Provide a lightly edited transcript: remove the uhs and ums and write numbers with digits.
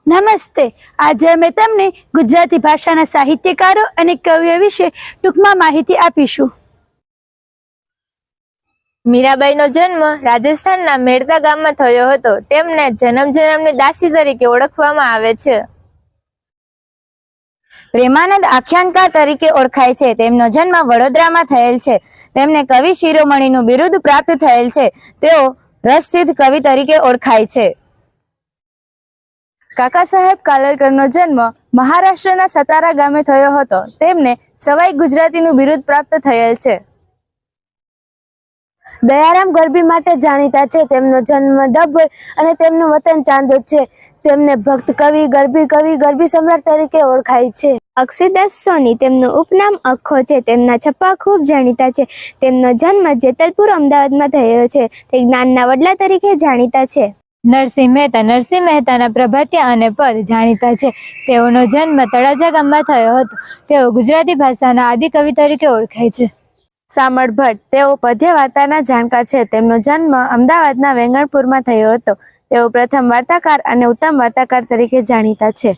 નમસ્તે. આજે અમે તમને ગુજરાતી ભાષાના સાહિત્યકારો અને કવિઓ વિશે ટૂંકમાં માહિતી આપીશું. મીરાબાઈનો જન્મ રાજસ્થાનના મેડતા ગામમાં થયો હતો. તેમને જન્મની દાસી તરીકે ઓળખવામાં આવે છે. પ્રેમાનંદ આખ્યાનકાર તરીકે ઓળખાય છે. તેમનો જન્મ વડોદરામાં થયેલ છે. તેમને કવિ શિરોમણીનું બિરુદ પ્રાપ્ત થયેલ છે. તેઓ રસસિદ્ધ કવિ તરીકે ઓળખાય છે. કાકા સાહેબ કાલેલકરનો જન્મ મહારાષ્ટ્રના સતારા ગામે થયો હતો. તેમને સવાઈ ગુજરાતીનું બિરુદ પ્રાપ્ત થયેલ છે. દયારામ ગરબી માટે જાણીતા છે. તેમનો જન્મ ડભોઈ અને તેમનું વતન ચાંદોદ છે. તેમને ભક્ત ગરબી સમ્રાટ તરીકે ઓળખાય છે. અક્ષયદાસ સોની તેમનું ઉપનામ અખો છે. તેમના છપ્પા ખૂબ જાણીતા છે. તેમનો જન્મ જેતલપુર અમદાવાદમાં થયો છે. તે જ્ઞાનના વડલા તરીકે જાણીતા છે. નરસિંહ મહેતાના પ્રભાતિયા અને પદ જાણીતા છે. તેઓનો જન્મ તળાજા ગામમાં થયો હતો. તેઓ ગુજરાતી ભાષાના આદિકવિ તરીકે ઓળખાય છે. સામળ ભટ્ટ તેઓ પદ્ય વાર્તાના જાણકાર છે. તેમનો જન્મ અમદાવાદના વેંગણપુરમાં થયો હતો. તેઓ પ્રથમ વાર્તાકાર અને ઉત્તમ વાર્તાકાર તરીકે જાણીતા છે.